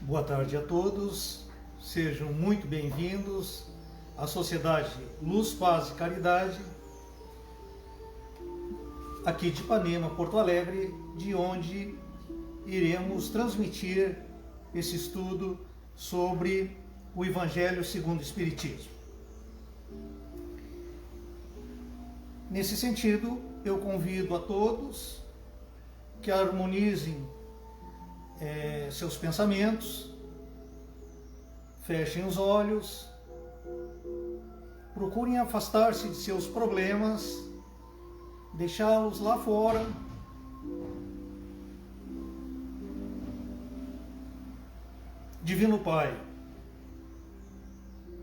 Boa tarde a todos, sejam muito bem-vindos à Sociedade Luz, Paz e Caridade, aqui de Ipanema, Porto Alegre, de onde iremos transmitir esse estudo sobre o Evangelho segundo o Espiritismo. Nesse sentido, eu convido a todos que harmonizem seus pensamentos, fechem os olhos, procurem afastar-se de seus problemas, deixá-los lá fora. Divino Pai,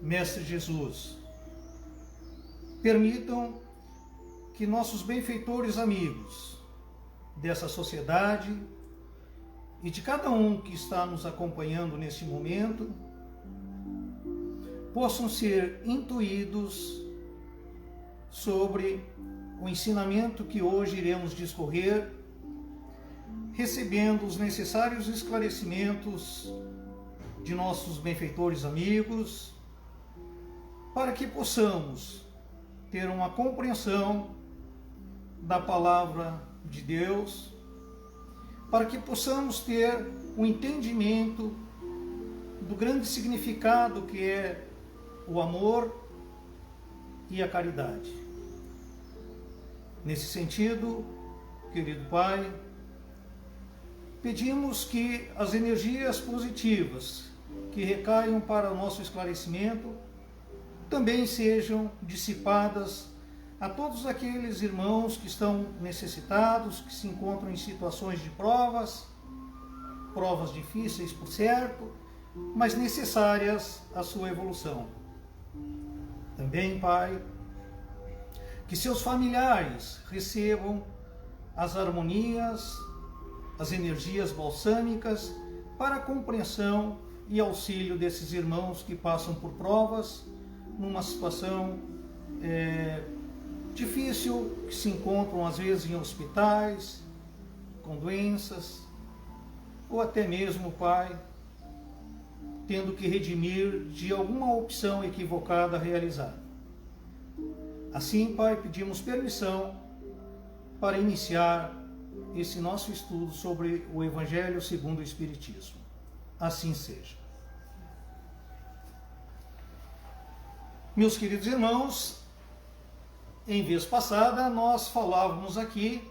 Mestre Jesus, permitam que nossos benfeitores amigos dessa sociedade e de cada um que está nos acompanhando neste momento possam ser intuídos sobre o ensinamento que hoje iremos discorrer, recebendo os necessários esclarecimentos de nossos benfeitores amigos, para que possamos ter uma compreensão da palavra de Deus, para que possamos ter um entendimento do grande significado que é o amor e a caridade. Nesse sentido, querido Pai, pedimos que as energias positivas que recaiam para o nosso esclarecimento também sejam dissipadas a todos aqueles irmãos que estão necessitados, que se encontram em situações de provas difíceis, por certo, mas necessárias à sua evolução. Também, Pai, que seus familiares recebam as harmonias, as energias balsâmicas para a compreensão e auxílio desses irmãos que passam por provas numa situação difícil, que se encontram às vezes em hospitais, com doenças, ou até mesmo, Pai, tendo que redimir de alguma opção equivocada realizada. Assim, Pai, pedimos permissão para iniciar esse nosso estudo sobre o Evangelho segundo o Espiritismo. Assim seja. Meus queridos irmãos, em vez passada, nós falávamos aqui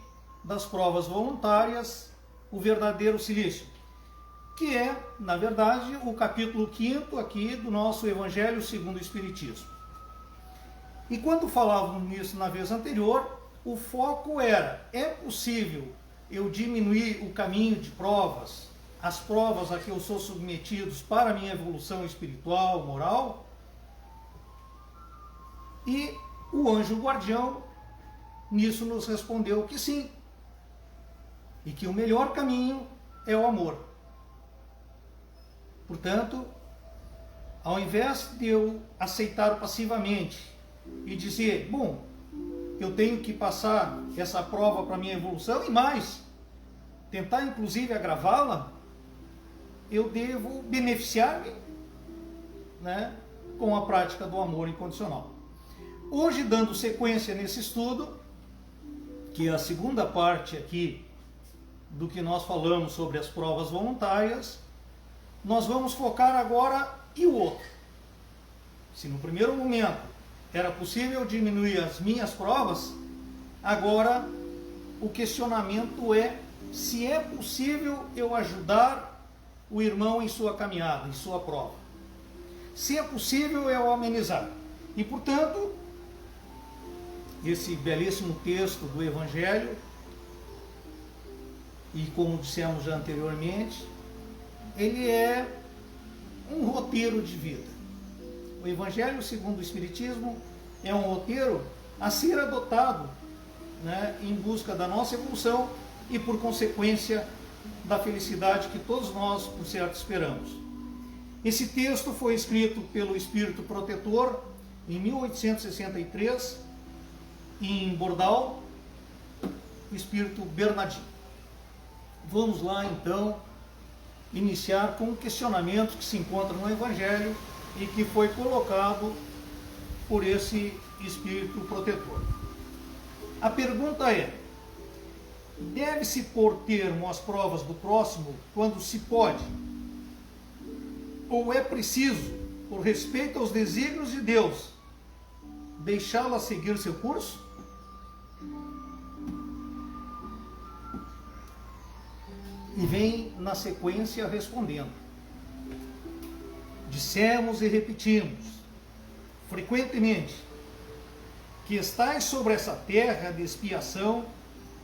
das provas voluntárias, o verdadeiro silício, que é, na verdade, o capítulo 5º aqui do nosso Evangelho segundo o Espiritismo. E quando falávamos nisso na vez anterior, o foco era: é possível eu diminuir o caminho de provas, as provas a que eu sou submetido para a minha evolução espiritual, moral? E o anjo guardião nisso nos respondeu que sim, e que o melhor caminho é o amor. Portanto, ao invés de eu aceitar passivamente e dizer, bom, eu tenho que passar essa prova para a minha evolução e mais, tentar inclusive agravá-la, eu devo beneficiar-me, com a prática do amor incondicional. Hoje, dando sequência nesse estudo, que é a segunda parte aqui do que nós falamos sobre as provas voluntárias, nós vamos focar agora e o outro. Se no primeiro momento era possível diminuir as minhas provas, agora o questionamento é se é possível eu ajudar o irmão em sua caminhada, em sua prova. Se é possível eu amenizar. E, portanto, esse belíssimo texto do Evangelho, e como dissemos já anteriormente, ele é um roteiro de vida. O Evangelho segundo o Espiritismo é um roteiro a ser adotado em busca da nossa evolução e, por consequência, da felicidade que todos nós, por certo, esperamos. Esse texto foi escrito pelo Espírito Protetor em 1863, em Bordal, o Espírito Bernardino. Vamos lá, então, iniciar com um questionamento que se encontra no Evangelho e que foi colocado por esse Espírito protetor. A pergunta é: deve-se pôr termo às provas do próximo quando se pode? Ou é preciso, por respeito aos desígnios de Deus, deixá-la seguir seu curso? E vem na sequência respondendo: dissemos e repetimos frequentemente que estais sobre essa terra de expiação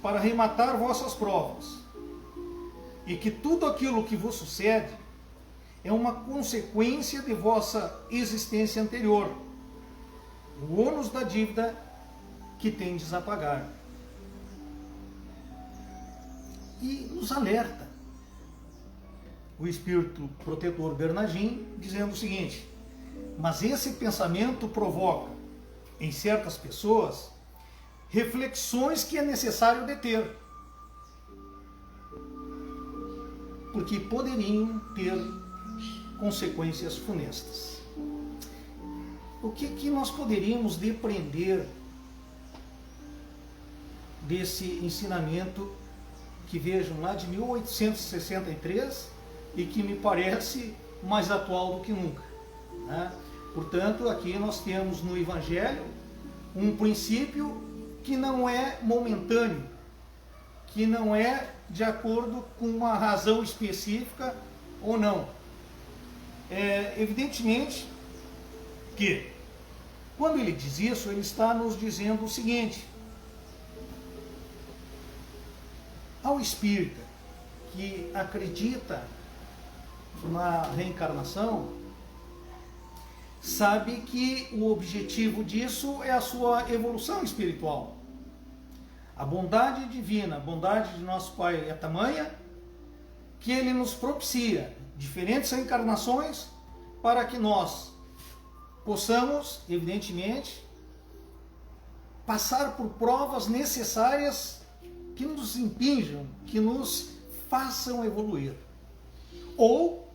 para rematar vossas provas, e que tudo aquilo que vos sucede é uma consequência de vossa existência anterior, o ônus da dívida que tendes a pagar. E nos alerta o Espírito protetor Bernardin, dizendo o seguinte: mas esse pensamento provoca em certas pessoas reflexões que é necessário deter, porque poderiam ter consequências funestas. O que nós poderíamos depreender desse ensinamento que vejam lá de 1863 e que me parece mais atual do que nunca, né? Portanto, aqui nós temos no Evangelho um princípio que não é momentâneo, que não é de acordo com uma razão específica ou não. Evidentemente que, quando ele diz isso, ele está nos dizendo o seguinte: ao espírita que acredita na reencarnação, sabe que o objetivo disso é a sua evolução espiritual. A bondade divina, a bondade de nosso Pai é tamanha que Ele nos propicia diferentes reencarnações para que nós possamos, evidentemente, passar por provas necessárias que nos impinjam, que nos façam evoluir. Ou,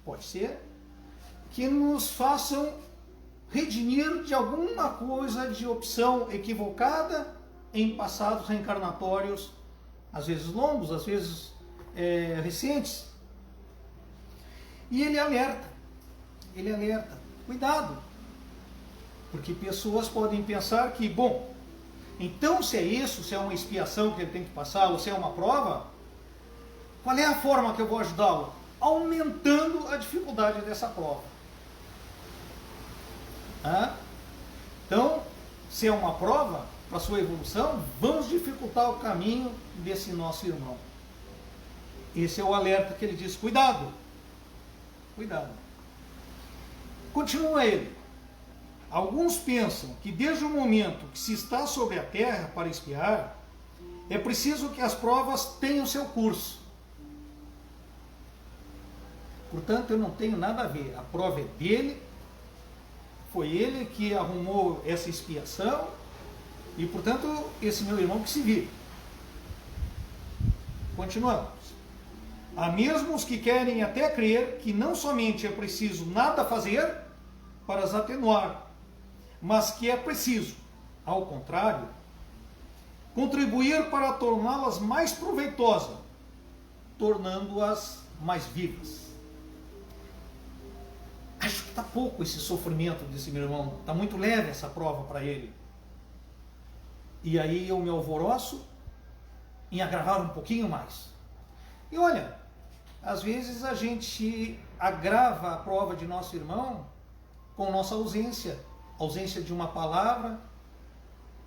pode ser, que nos façam redimir de alguma coisa de opção equivocada em passados reencarnatórios, às vezes longos, às vezes recentes. E ele alerta, cuidado, porque pessoas podem pensar que, bom, então se é isso, se é uma expiação que ele tem que passar, ou se é uma prova, qual é a forma que eu vou ajudá-lo? Aumentando a dificuldade dessa prova. Então, se é uma prova para a sua evolução, vamos dificultar o caminho desse nosso irmão. Esse é o alerta que ele diz: cuidado, cuidado. Continua ele: alguns pensam que desde o momento que se está sobre a terra para espiar, é preciso que as provas tenham seu curso. Portanto, eu não tenho nada a ver, a prova é dele, foi ele que arrumou essa expiação, e portanto, esse meu irmão que se vire. Continuamos. Há mesmo os que querem até crer que não somente é preciso nada fazer para as atenuar, mas que é preciso, ao contrário, contribuir para torná-las mais proveitosas, tornando-as mais vivas. Acho que está pouco esse sofrimento desse meu irmão, está muito leve essa prova para ele. E aí eu me alvoroço em agravar um pouquinho mais. E olha, às vezes a gente agrava a prova de nosso irmão com nossa ausência de uma palavra,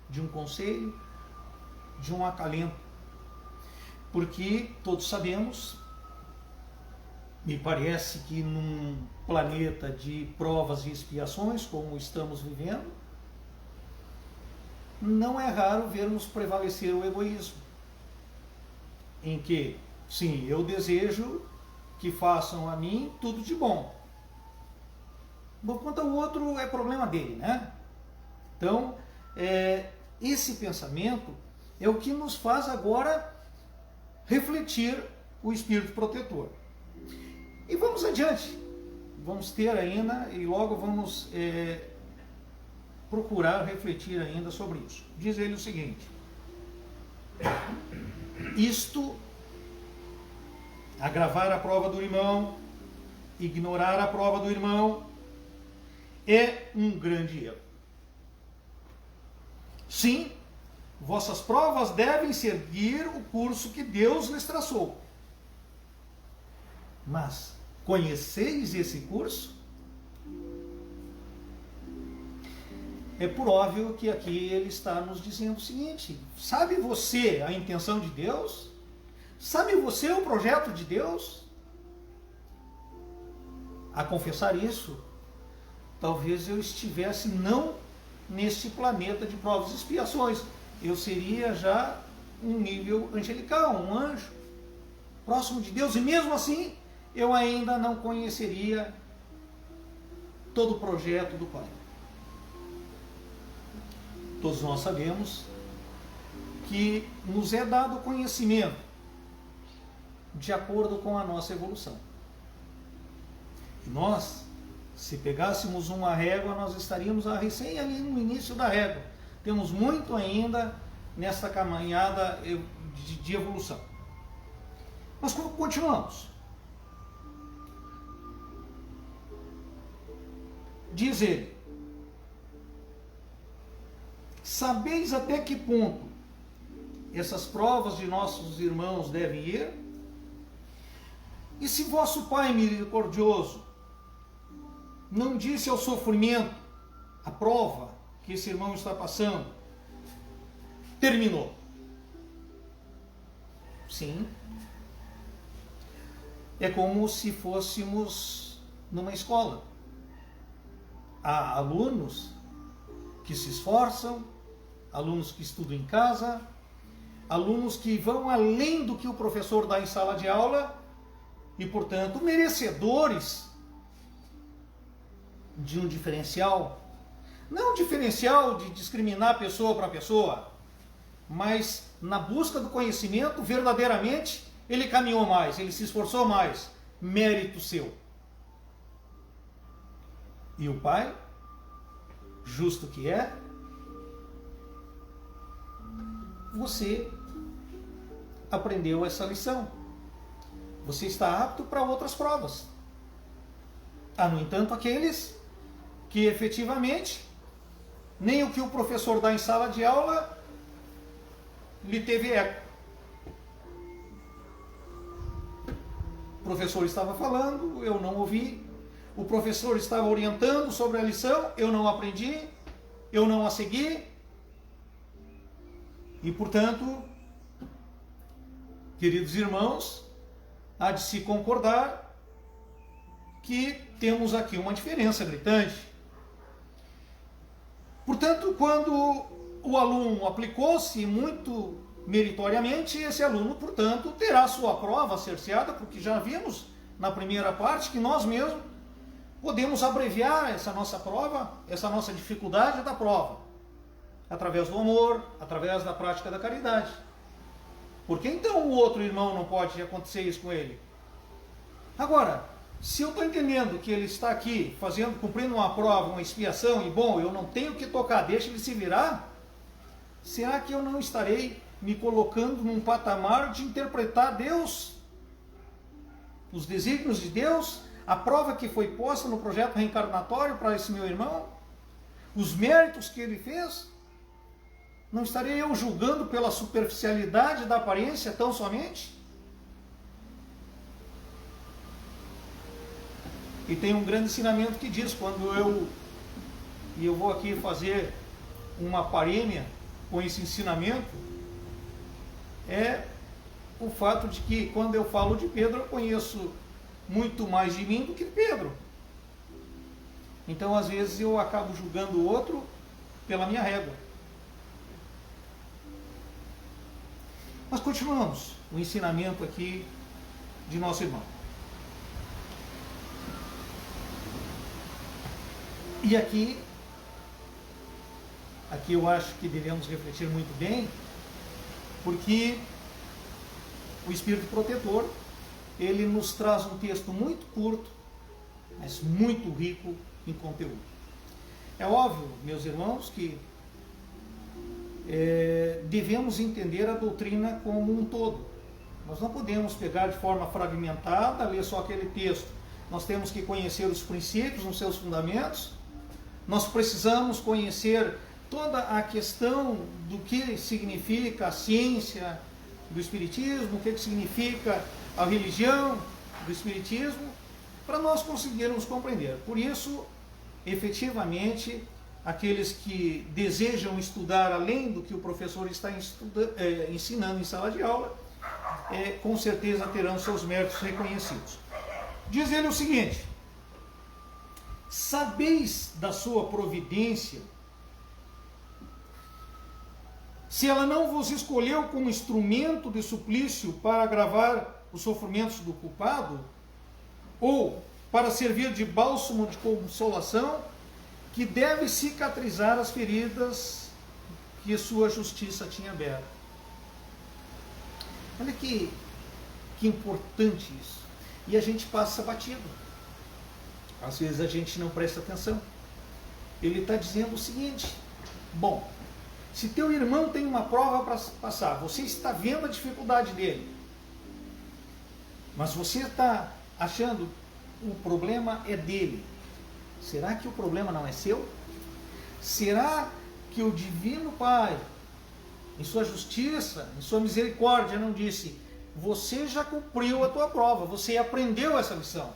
de um conselho, de um acalento. Porque todos sabemos, me parece que num planeta de provas e expiações, como estamos vivendo, não é raro vermos prevalecer o egoísmo, em que, sim, eu desejo que façam a mim tudo de bom. Bom, quanto ao outro é problema dele, né? Então, esse pensamento é o que nos faz agora refletir o espírito protetor. E vamos adiante. Vamos ter ainda e logo vamos procurar refletir ainda sobre isso. Diz ele o seguinte: isto, agravar a prova do irmão, ignorar a prova do irmão, é um grande erro. Sim, vossas provas devem seguir o curso que Deus lhes traçou. Mas conheceis esse curso? É por óbvio que aqui ele está nos dizendo o seguinte: sabe você a intenção de Deus? Sabe você o projeto de Deus? A confessar isso, talvez eu estivesse não neste planeta de provas e expiações. Eu seria já um nível angelical, um anjo, próximo de Deus, e mesmo assim eu ainda não conheceria todo o projeto do Pai. Todos nós sabemos que nos é dado conhecimento de acordo com a nossa evolução. E nós, se pegássemos uma régua, nós estaríamos recém ali no início da régua. Temos muito ainda nessa caminhada de evolução. Mas continuamos. Diz ele: sabeis até que ponto essas provas de nossos irmãos devem ir? E se vosso Pai misericordioso não disse ao sofrimento, a prova que esse irmão está passando, terminou? Sim. É como se fôssemos numa escola. Há alunos que se esforçam, alunos que estudam em casa, alunos que vão além do que o professor dá em sala de aula e, portanto, merecedores de um diferencial. Não um diferencial de discriminar pessoa para pessoa, mas na busca do conhecimento, verdadeiramente, ele caminhou mais, ele se esforçou mais, mérito seu. E o Pai, justo que é, você aprendeu essa lição. Você está apto para outras provas. Há, no entanto, aqueles que efetivamente nem o que o professor dá em sala de aula lhe teve eco. O professor estava falando, eu não ouvi. O professor estava orientando sobre a lição, eu não aprendi, eu não a segui. E, portanto, queridos irmãos, há de se concordar que temos aqui uma diferença gritante. Portanto, quando o aluno aplicou-se muito meritoriamente, esse aluno, portanto, terá sua prova cerceada, porque já vimos na primeira parte que nós mesmos podemos abreviar essa nossa prova, essa nossa dificuldade da prova, através do amor, através da prática da caridade. Por que então o outro irmão não pode acontecer isso com ele? Agora, se eu estou entendendo que ele está aqui cumprindo uma prova, uma expiação, e bom, eu não tenho que tocar, deixa ele se virar, será que eu não estarei me colocando num patamar de interpretar Deus, os desígnios de Deus, a prova que foi posta no projeto reencarnatório para esse meu irmão, os méritos que ele fez? Não estarei eu julgando pela superficialidade da aparência tão somente? E tem um grande ensinamento que diz, quando eu vou aqui fazer uma parêmia com esse ensinamento, é o fato de que quando eu falo de Pedro, eu conheço muito mais de mim do que Pedro. Então, às vezes, eu acabo julgando o outro pela minha régua. Mas continuamos o ensinamento aqui de nosso irmão. E aqui eu acho que devemos refletir muito bem, porque o Espírito Protetor ele nos traz um texto muito curto, mas muito rico em conteúdo. É óbvio, meus irmãos, que devemos entender a doutrina como um todo. Nós não podemos pegar de forma fragmentada, ler só aquele texto. Nós temos que conhecer os princípios nos seus fundamentos. Nós precisamos conhecer toda a questão do que significa a ciência do Espiritismo, o que significa a religião do Espiritismo, para nós conseguirmos compreender. Por isso, efetivamente, aqueles que desejam estudar além do que o professor está ensinando em sala de aula, com certeza terão seus méritos reconhecidos. Diz ele o seguinte: sabeis da sua providência, se ela não vos escolheu como instrumento de suplício para agravar os sofrimentos do culpado, ou para servir de bálsamo de consolação, que deve cicatrizar as feridas que sua justiça tinha aberto. Olha que importante isso. E a gente passa batido. Às vezes a gente não presta atenção. Ele está dizendo o seguinte: bom, se teu irmão tem uma prova para passar, você está vendo a dificuldade dele, mas você está achando o problema é dele. Será que o problema não é seu? Será que o Divino Pai, em sua justiça, em sua misericórdia, não disse: você já cumpriu a tua prova, você aprendeu essa lição,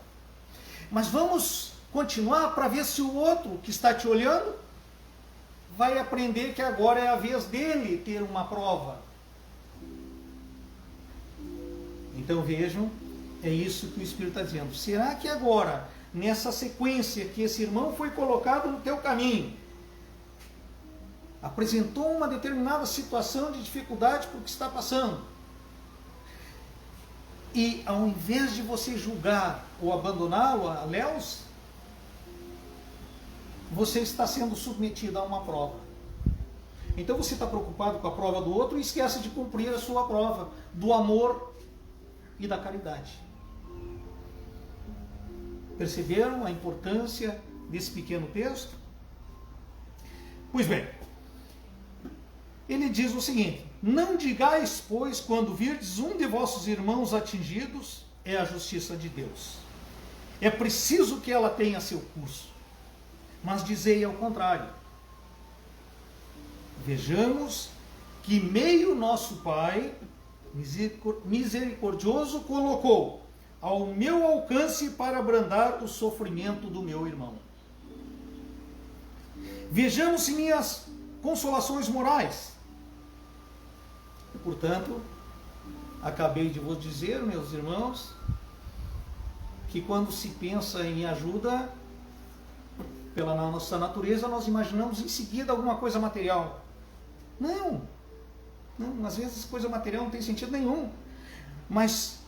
mas vamos continuar para ver se o outro que está te olhando vai aprender que agora é a vez dele ter uma prova? Então vejam, é isso que o Espírito está dizendo. Será que agora, nessa sequência que esse irmão foi colocado no teu caminho, apresentou uma determinada situação de dificuldade por que está passando, e ao invés de você julgar ou abandoná-lo a léus, você está sendo submetido a uma prova. Então você está preocupado com a prova do outro e esquece de cumprir a sua prova do amor e da caridade. Perceberam a importância desse pequeno texto? Pois bem, ele diz o seguinte: não digais, pois, quando virdes um de vossos irmãos atingidos, é a justiça de Deus. É preciso que ela tenha seu curso. Mas dizei ao contrário: vejamos que meio nosso Pai misericordioso colocou ao meu alcance para abrandar o sofrimento do meu irmão. Vejamos se minhas consolações morais. Portanto, acabei de vos dizer, meus irmãos, que quando se pensa em ajuda, pela nossa natureza, nós imaginamos em seguida alguma coisa material. Não, às vezes coisa material não tem sentido nenhum. Mas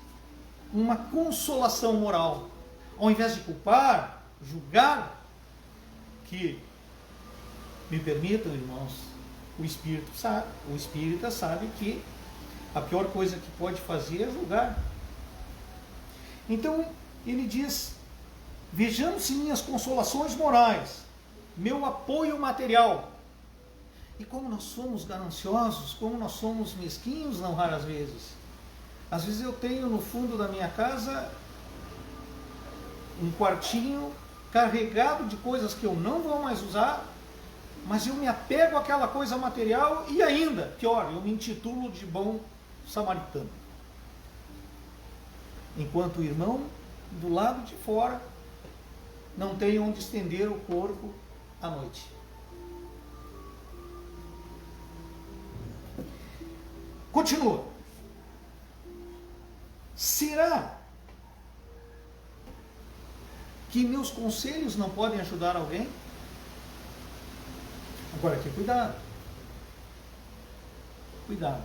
uma consolação moral, ao invés de culpar, julgar, que, me permitam, irmãos, o espírita sabe que a pior coisa que pode fazer é julgar. Então, ele diz: vejamos se minhas consolações morais, meu apoio material. E como nós somos gananciosos, como nós somos mesquinhos, não raras vezes. Às vezes eu tenho no fundo da minha casa um quartinho carregado de coisas que eu não vou mais usar, mas eu me apego àquela coisa material e ainda, pior, eu me intitulo de bom samaritano. Enquanto o irmão do lado de fora não tem onde estender o corpo à noite. Continua. Será que meus conselhos não podem ajudar alguém? Agora aqui, cuidado. Cuidado.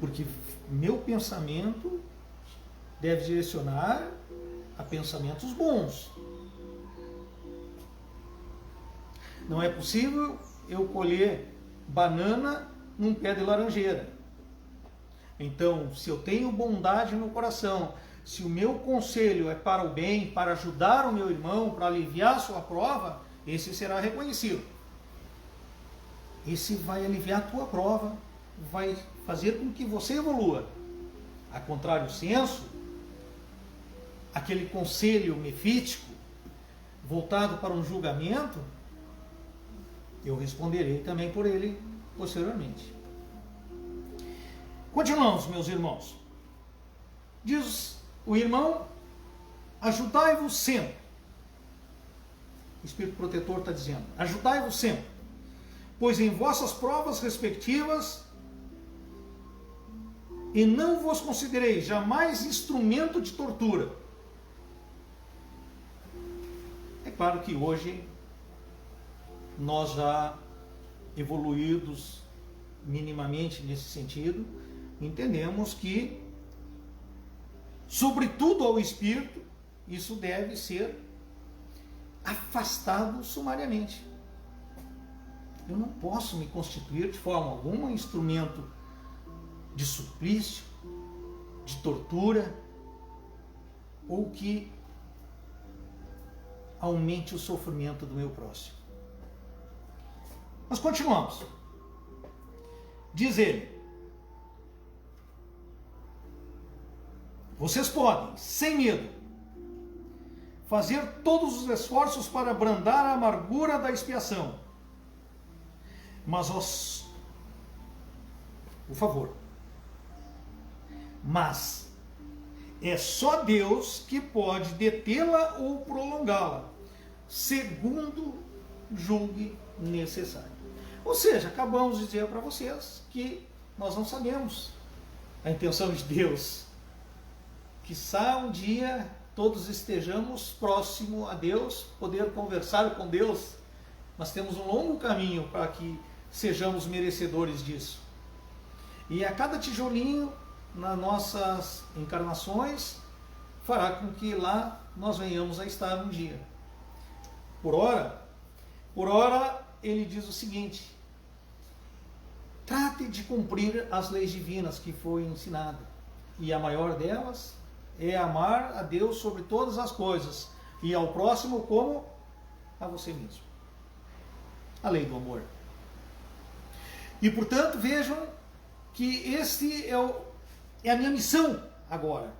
Porque meu pensamento deve direcionar a pensamentos bons. Não é possível eu colher banana num pé de laranjeira. Então, se eu tenho bondade no coração, se o meu conselho é para o bem, para ajudar o meu irmão, para aliviar a sua prova, esse será reconhecido. Esse vai aliviar a tua prova, vai fazer com que você evolua. A contrário senso, aquele conselho mefítico, voltado para um julgamento, eu responderei também por ele posteriormente. Continuamos, meus irmãos. Diz o irmão: ajudai-vos sempre. O Espírito Protetor está dizendo: ajudai-vos sempre, pois em vossas provas respectivas, e não vos considereis jamais instrumento de tortura. É claro que hoje nós já evoluídos minimamente nesse sentido, entendemos que, sobretudo ao espírito, isso deve ser afastado sumariamente. Eu não posso me constituir de forma alguma instrumento de suplício, de tortura, ou que aumente o sofrimento do meu próximo. Mas continuamos. Diz ele: vocês podem, sem medo, fazer todos os esforços para abrandar a amargura da expiação. Mas por favor, mas é só Deus que pode detê-la ou prolongá-la, segundo julgue necessário. Ou seja, acabamos de dizer para vocês que nós não sabemos a intenção de Deus. Quiçá um dia todos estejamos próximo a Deus, poder conversar com Deus, mas temos um longo caminho para que sejamos merecedores disso. E a cada tijolinho nas nossas encarnações fará com que lá nós venhamos a estar um dia. Por ora, ele diz o seguinte: trate de cumprir as leis divinas que foi ensinada, e a maior delas é amar a Deus sobre todas as coisas e ao próximo como a você mesmo. A lei do amor. E portanto vejam que este é a minha missão agora.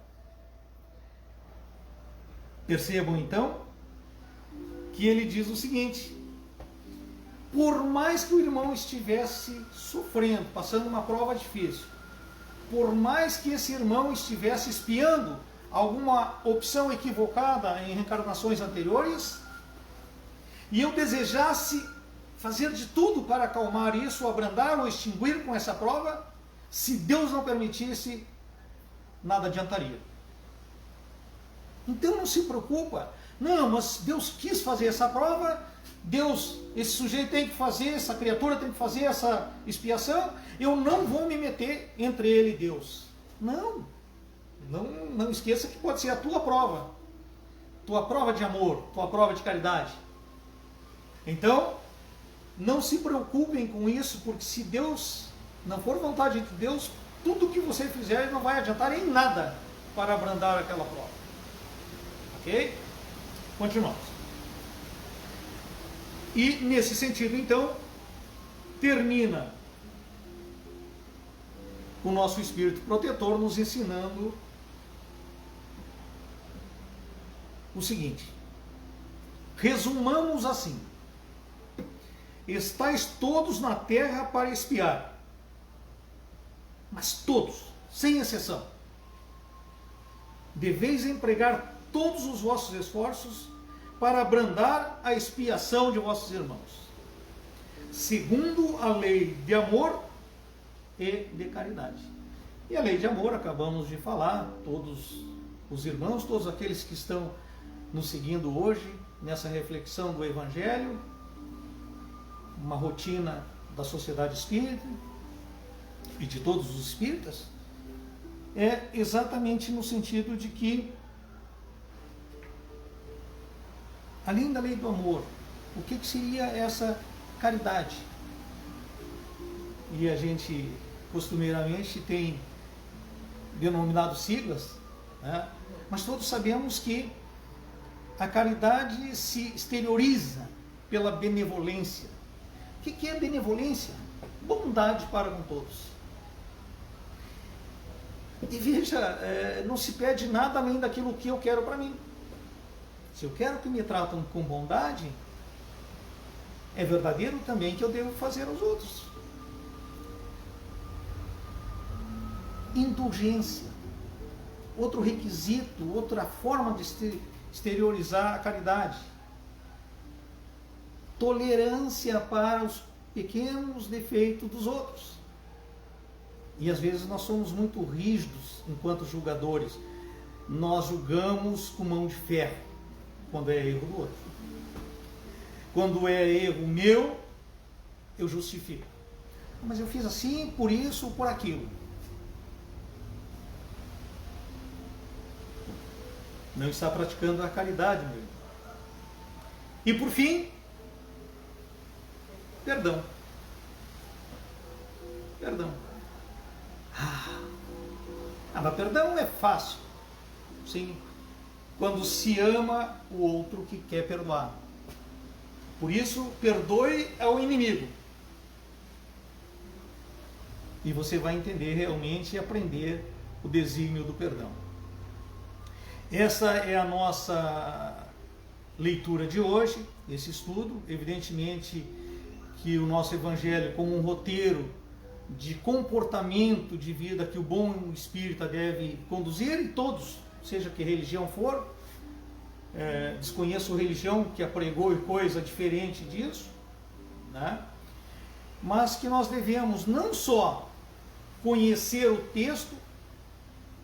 Percebam então que ele diz o seguinte: por mais que o irmão estivesse sofrendo, passando uma prova difícil, por mais que esse irmão estivesse espiando alguma opção equivocada em reencarnações anteriores, e eu desejasse fazer de tudo para acalmar isso, abrandar ou extinguir com essa prova, se Deus não permitisse, nada adiantaria. Então não se preocupa. Não, mas Deus quis fazer essa prova, esse sujeito tem que fazer, essa criatura tem que fazer essa expiação, eu não vou me meter entre ele e Deus. Não esqueça que pode ser a tua prova de amor, tua prova de caridade. Então, não se preocupem com isso, porque se Deus não for vontade de Deus, tudo que você fizer não vai adiantar em nada para abrandar aquela prova. Ok? Continuamos. E nesse sentido, então, termina o nosso Espírito Protetor nos ensinando o seguinte: resumamos assim: estáis todos na terra para espiar, mas todos, sem exceção, deveis empregar todos os vossos esforços para abrandar a expiação de vossos irmãos, segundo a lei de amor e de caridade. E a lei de amor, acabamos de falar, todos os irmãos, todos aqueles que estão nos seguindo hoje, nessa reflexão do Evangelho, uma rotina da sociedade espírita e de todos os espíritas, é exatamente no sentido de que, além da lei do amor, o que seria essa caridade? E a gente costumeiramente tem denominados siglas, né? Mas todos sabemos que a caridade se exterioriza pela benevolência. O que é benevolência? Bondade para com todos. E veja, não se pede nada além daquilo que eu quero para mim. Se eu quero que me tratam com bondade, é verdadeiro também que eu devo fazer aos outros. Indulgência, outro requisito, outra forma de exteriorizar a caridade. Tolerância para os pequenos defeitos dos outros. E às vezes nós somos muito rígidos enquanto julgadores. Nós julgamos com mão de ferro quando é erro do outro. Quando é erro meu, eu justifico. Mas eu fiz assim, por isso ou por aquilo. Não está praticando a caridade, meu irmão. E por fim, perdão. Perdão. Mas perdão é fácil. Sim. Quando se ama o outro que quer perdoar. Por isso, perdoe ao inimigo. E você vai entender realmente e aprender o desígnio do perdão. Essa é a nossa leitura de hoje, esse estudo. Evidentemente que o nosso Evangelho, como um roteiro de comportamento de vida que o bom espírita deve conduzir, e todos, seja que religião for, desconheço religião que apregou coisa diferente disso, né? Mas que nós devemos não só conhecer o texto,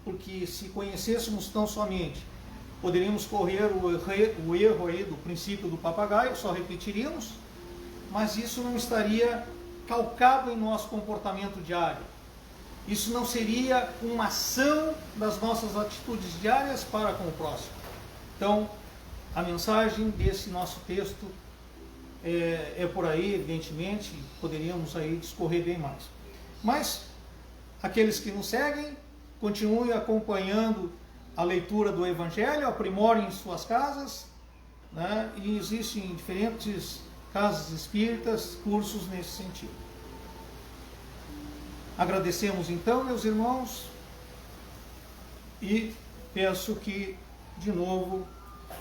porque se conhecêssemos tão somente, poderíamos correr o erro aí do princípio do papagaio, só repetiríamos, mas isso não estaria calcado em nosso comportamento diário. Isso não seria uma ação das nossas atitudes diárias para com o próximo. Então, a mensagem desse nosso texto é por aí, evidentemente, poderíamos aí discorrer bem mais. Mas, aqueles que nos seguem, continuem acompanhando a leitura do Evangelho, aprimorem suas casas, né? E existem em diferentes casas espíritas cursos nesse sentido. Agradecemos então, meus irmãos, e peço que, de novo,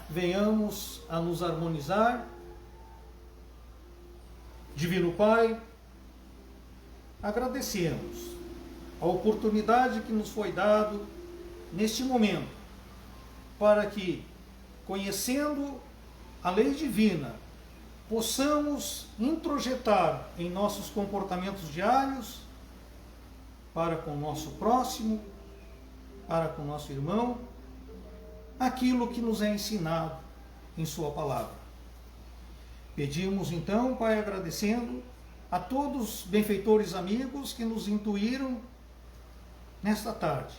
venhamos a nos harmonizar. Divino Pai, agradecemos a oportunidade que nos foi dado neste momento, para que, conhecendo a lei divina, possamos introjetar em nossos comportamentos diários, para com o nosso próximo, para com o nosso irmão, aquilo que nos é ensinado em Sua palavra. Pedimos então, Pai, agradecendo a todos os benfeitores amigos que nos intuíram nesta tarde,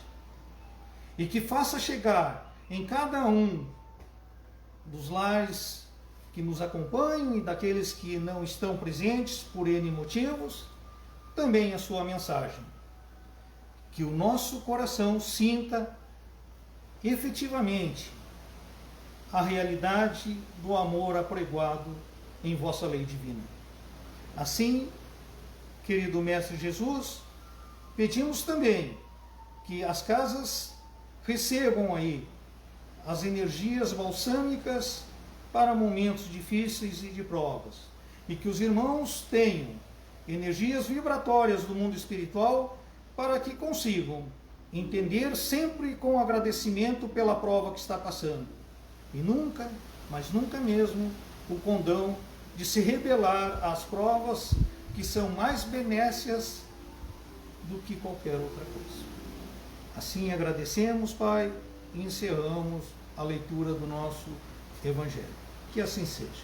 e que faça chegar em cada um dos lares que nos acompanham e daqueles que não estão presentes por N motivos, também a sua mensagem. Que o nosso coração sinta efetivamente a realidade do amor apregoado em vossa lei divina. Assim, querido Mestre Jesus, pedimos também que as casas recebam aí as energias balsâmicas para momentos difíceis e de provas, e que os irmãos tenham energias vibratórias do mundo espiritual para que consigam entender sempre com agradecimento pela prova que está passando, e nunca, mas nunca mesmo, o condão de se rebelar às provas que são mais benécias do que qualquer outra coisa. Assim agradecemos, Pai, e encerramos a leitura do nosso Evangelho. Que assim seja.